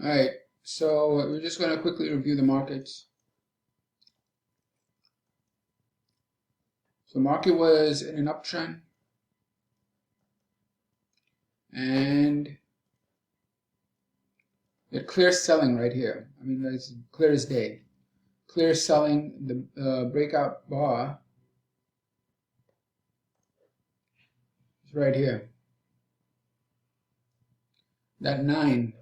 All right, so we're just going to quickly review the markets. So market was in an uptrend, and it clear selling right here. I mean, it's clear as day. Clear selling, the breakout bar is right here. That 9,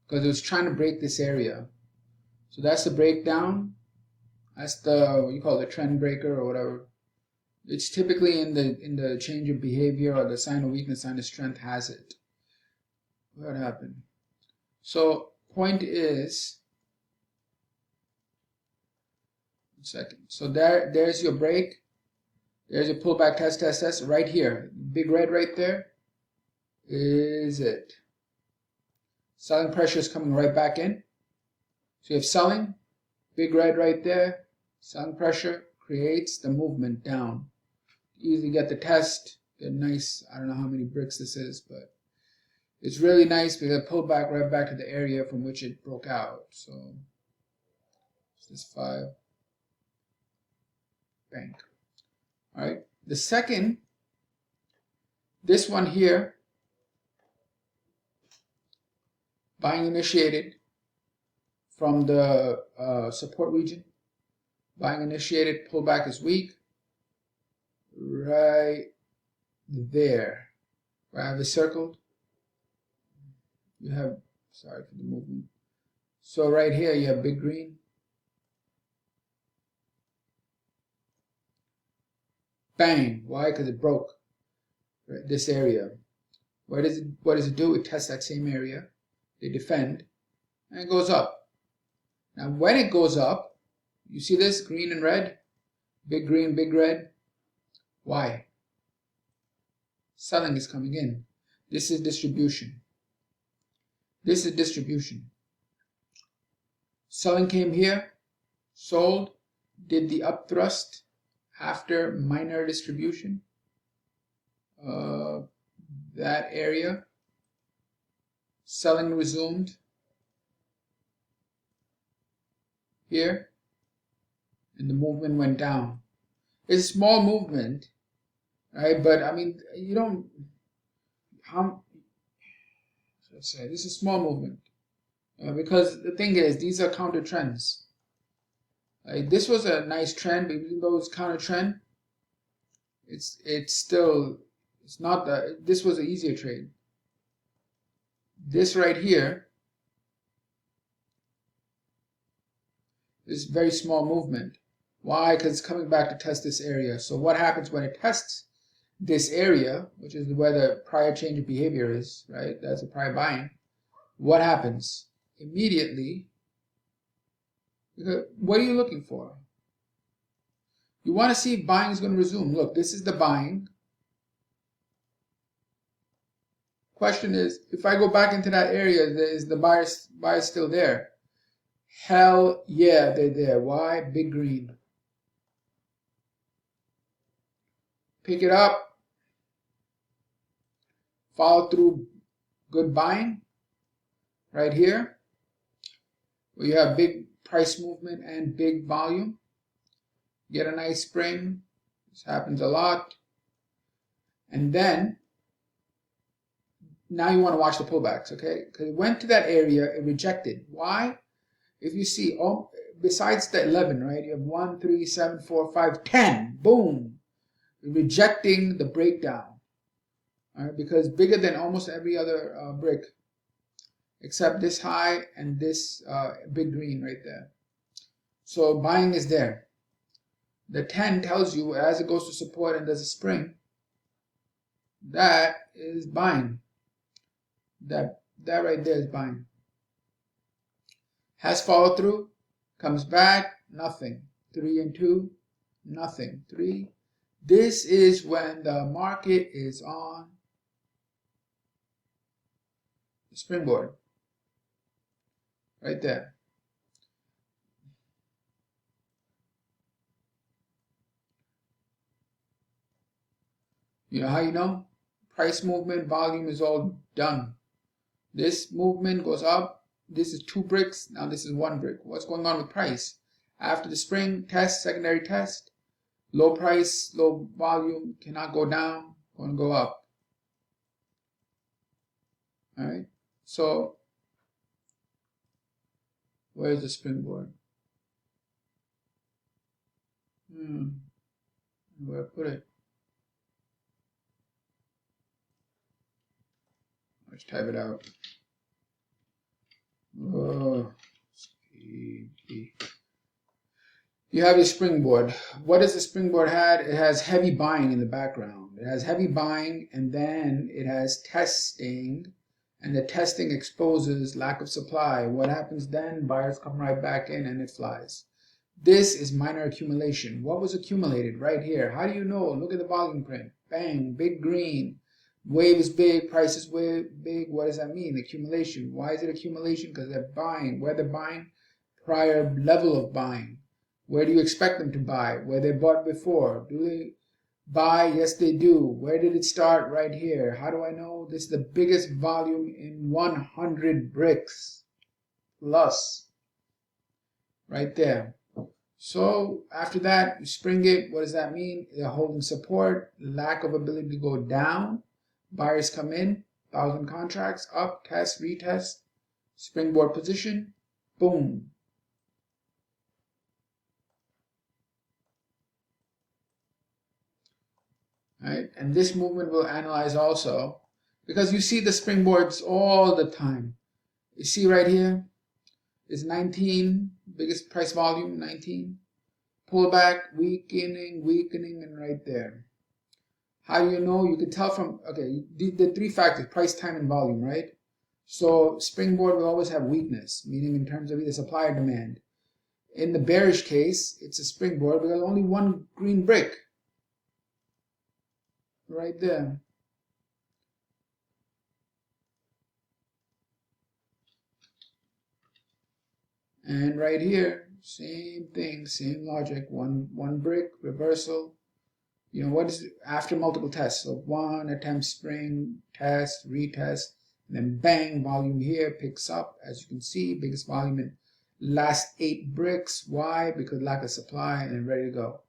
because it was trying to break this area. So that's the breakdown. That's the, what you call it, the trend breaker or whatever. It's typically in the change of behavior, or the sign of weakness, sign of strength has it. What happened? So point is, one second. So there's your break. There's your pullback test right here. Big red right there is it. Selling pressure is coming right back in. So you have selling, big red right there. Selling pressure creates the movement down. Easily get the test. Get nice. I don't know how many bricks this is, but it's really nice because it pulled back right back to the area from which it broke out. So this 5. Bang. All right. The second, this one here, buying initiated from the support region. Buying initiated, pullback is weak. Right there, where I have it circled. You have, sorry for the movement. So right here you have big green. Bang. Why? Because it broke right, this area. What does it do? It tests that same area. They defend, and it goes up. Now when it goes up, you see this green and red, big green, big red. Why? Selling is coming in. This is distribution. This is distribution. Selling came here, sold, did the up thrust after minor distribution. That area. Selling resumed here, and the movement went down. It's a small movement, right? But I mean, you don't. How? Let's say this is a small movement because the thing is, these are counter trends. Like this was a nice trend, but even though it's counter trend, it's still not the. This was an easier trade. This right here is very small movement. Why? Because it's coming back to test this area. So what happens when it tests this area, which is where the prior change of behavior is, right? That's the prior buying. What happens? Immediately, what are you looking for? You want to see if buying is going to resume. Look, this is the buying. Question is, if I go back into that area, is the buyers still there? Hell yeah, they're there. Why? Big green. Pick it up. Follow through. Good buying. Right here, where you have big price movement and big volume. Get a nice spring. This happens a lot. And then, now you want to watch the pullbacks, okay? Because it went to that area, it rejected. Why? If you see, besides the 11, right, you have 1, 3, 7, 4, 5, 10. Boom. Rejecting the breakdown. All right, because bigger than almost every other brick, except this high and this big green right there. So buying is there. The 10 tells you as it goes to support and does a spring, that is buying. That right there is buying. Has follow through, comes back, nothing. 3 and 2, nothing. 3. This is when the market is on the springboard. Right there. You know how you know? Price movement, volume is all done. This movement goes up. This is 2 bricks. Now this is 1 brick. What's going on with price? After the spring test, secondary test, low price, low volume, cannot go down, going to go up. All right. So where's the springboard? Where I put it? Let's type it out. Oh, you have your springboard. What does the springboard have? It has heavy buying in the background. It has heavy buying, and then it has testing, and the testing exposes lack of supply. What happens then? Buyers come right back in and it flies. This is minor accumulation. What was accumulated right here? How do you know? Look at the volume print. Bang, big green. Wave is big, price is big. What does that mean? Accumulation. Why is it accumulation? Because they're buying. Where they're buying? Prior level of buying. Where do you expect them to buy? Where they bought before. Do they buy? Yes, they do. Where did it start? Right here. How do I know? This is the biggest volume in 100 bricks plus. Right there. So after that, you spring it. What does that mean? They're holding support, lack of ability to go down. Buyers come in, 1,000 contracts, up, test, retest, springboard position, boom. Right? And this movement we'll analyze also, because you see the springboards all the time. You see right here is 19, biggest price volume, 19. Pullback, weakening, and right there. How do you know? You can tell from, okay, the 3 factors, price, time, and volume, right? So springboard will always have weakness, meaning in terms of either supply or demand. In the bearish case, it's a springboard because only 1 green brick. Right there. And right here, same thing, same logic. One brick, reversal. You know, what is it? After multiple tests? So 1 attempt spring, test, retest, and then bang, volume here picks up. As you can see, biggest volume in last 8 bricks. Why? Because lack of supply, and ready to go.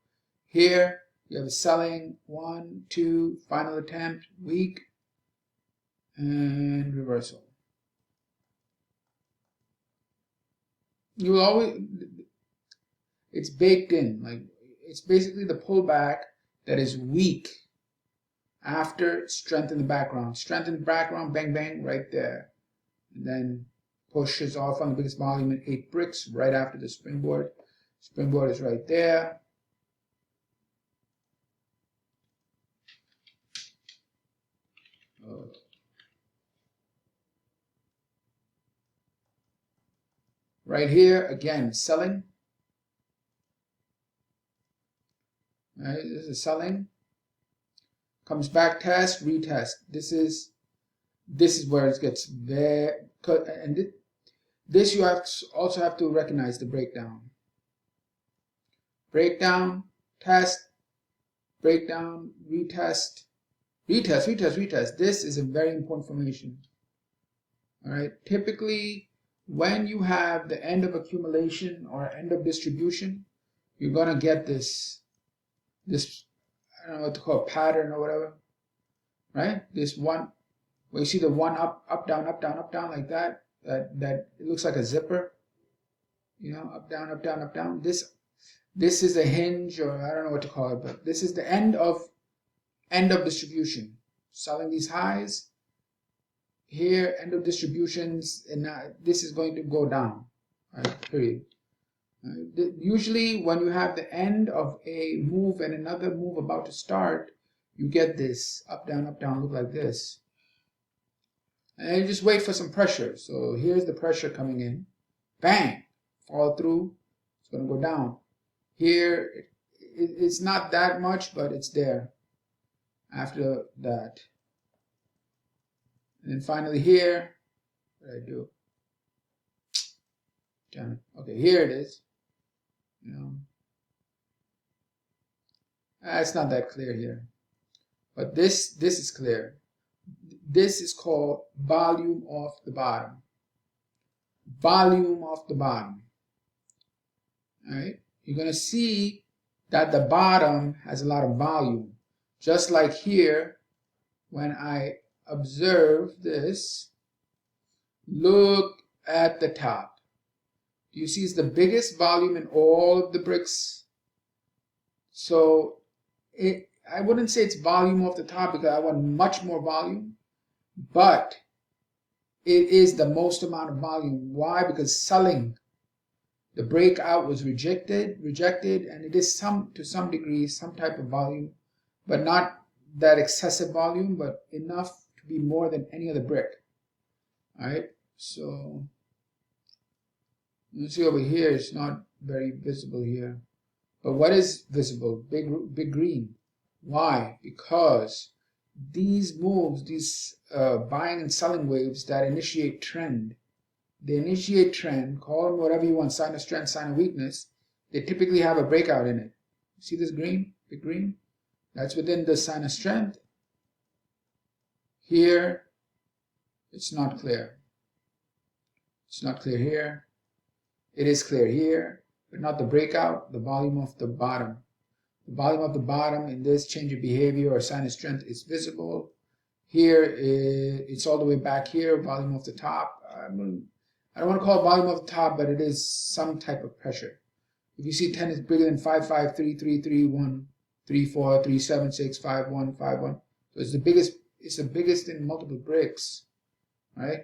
Here, you have a selling, 1, 2, final attempt, weak, and reversal. You will always, it's baked in, like it's basically the pullback that is weak after strength in the background. Strength in the background, bang, bang, right there. And then pushes off on the biggest volume in 8 bricks right after the springboard. Springboard is right there. Right here, again, selling. Right, this is selling. Comes back, test, retest. This is where it gets very, and this you also have to recognize the breakdown. Breakdown, test, breakdown, retest, retest. This is a very important formation. All right. Typically, when you have the end of accumulation or end of distribution, you're gonna get this I don't know what to call it, pattern or whatever, right? This one, where you see the one up, down, like that. That it looks like a zipper, you know, up, down. This is a hinge, or I don't know what to call it, but this is the end of distribution. Selling these highs here, end of distributions, and this is going to go down. Right, period. Usually when you have the end of a move and another move about to start, you get this up, down, look like this. And you just wait for some pressure. So here's the pressure coming in. Bang! Fall through. It's going to go down. Here, it's not that much, but it's there after that. And then finally here, what did I do? Damn it. Okay, here it is. You know, it's not that clear here, but this is clear. this is called volume of the bottom. Volume of the bottom. All right? You're going to see that the bottom has a lot of volume. Just like here, when I observe this, look at the top. Do you see it's the biggest volume in all of the bricks? So I wouldn't say it's volume off the top because I want much more volume, but it is the most amount of volume. Why? Because selling, the breakout was rejected, and it is to some degree some type of volume, but not that excessive volume, but enough to be more than any other brick. All right, so you see over here, it's not very visible here. But what is visible? Big green. Why? Because these moves, these buying and selling waves that initiate trend, they initiate trend, call them whatever you want, sign of strength, sign of weakness, they typically have a breakout in it. See this green? Big green? That's within the sign of strength. Here, it's not clear. It's not clear here. It is clear here, but not the breakout, the volume of the bottom. The volume of the bottom in this change of behavior or sign of strength is visible. Here, it's all the way back here, volume of the top. I don't want to call it volume of the top, but it is some type of pressure. If you see 10 is bigger than 5, 5, 3, 3, 3, 1, 3, 4, 3, 7, 6, 5, 1, 5, 1. So it's the biggest in multiple bricks, right?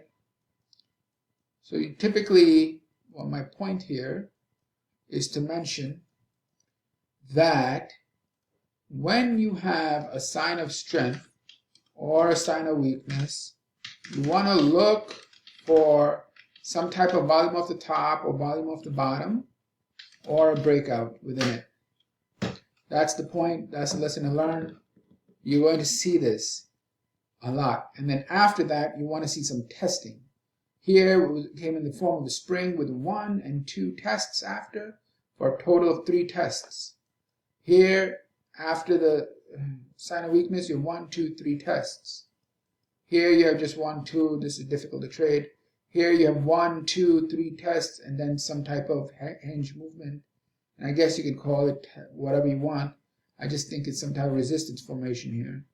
So you typically, well, my point here is to mention that when you have a sign of strength or a sign of weakness, you want to look for some type of volume of the top or volume of the bottom or a breakout within it. That's the point. That's the lesson to learn. You're going to see this a lot. And then after that, you want to see some testing. Here it came in the form of a spring with 1 and 2 tests after, for a total of 3 tests. Here, after the sign of weakness, you have 1, 2, 3 tests. Here you have just 1, 2. This is difficult to trade. Here you have 1, 2, 3 tests, and then some type of hinge movement. And I guess you could call it whatever you want. I just think it's some type of resistance formation here.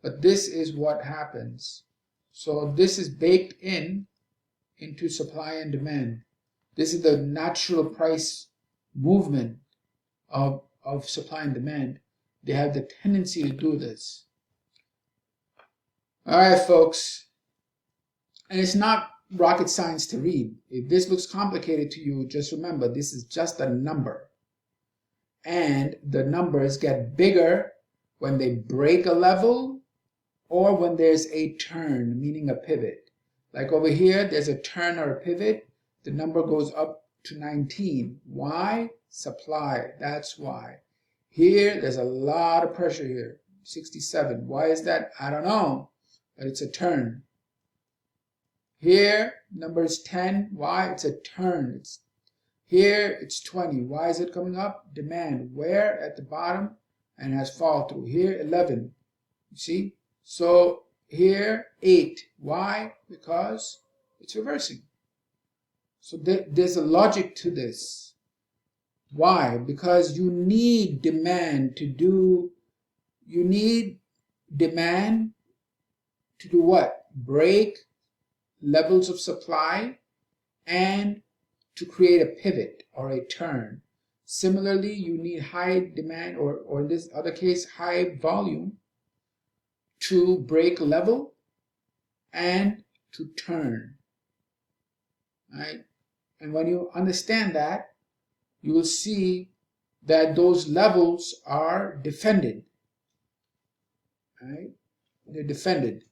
But this is what happens. So this is baked into supply and demand. This is the natural price movement of supply and demand. They have the tendency to do this. All right, folks. And it's not rocket science to read. If this looks complicated to you, just remember this is just a number. And the numbers get bigger when they break a level or when there's a turn, meaning a pivot. Like over here, there's a turn or a pivot. The number goes up to 19. Why? Supply. That's why. Here, there's a lot of pressure here. 67. Why is that? I don't know. But it's a turn. Here, number is 10. Why? It's a turn. Here, it's 20. Why is it coming up? Demand. Where? At the bottom, and has fall through. Here, 11. You see? So here, 8. Why? Because it's reversing. So there's a logic to this. Why? Because you need demand to do what? Break levels of supply and to create a pivot or a turn. Similarly, you need high demand or in this other case, high volume to break level and to turn. Right? And when you understand that, you will see that those levels are defended. Right? They're defended.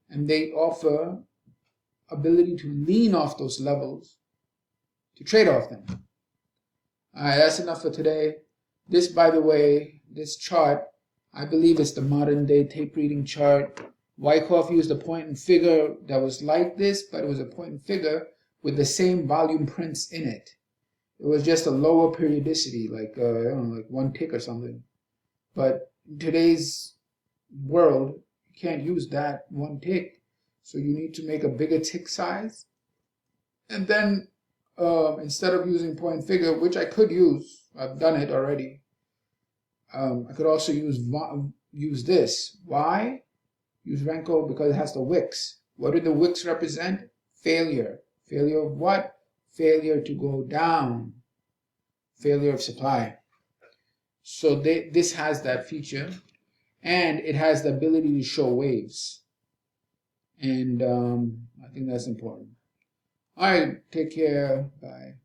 And they offer ability to lean off those levels to trade off them. All right, that's enough for today. This, by the way, this chart, I believe it's the modern day tape reading chart. Wyckoff used a point and figure that was like this, but it was a point and figure with the same volume prints in it. It was just a lower periodicity, like I don't know, like 1 tick or something. But in today's world, you can't use that 1 tick. So you need to make a bigger tick size. And then instead of using point figure, which I could use, I've done it already. I could also use this. Why? Use Renko because it has the wicks. What do the wicks represent? Failure. Failure of what? Failure to go down. Failure of supply. So this has that feature, and it has the ability to show waves. And I think that's important. All right, take care. Bye.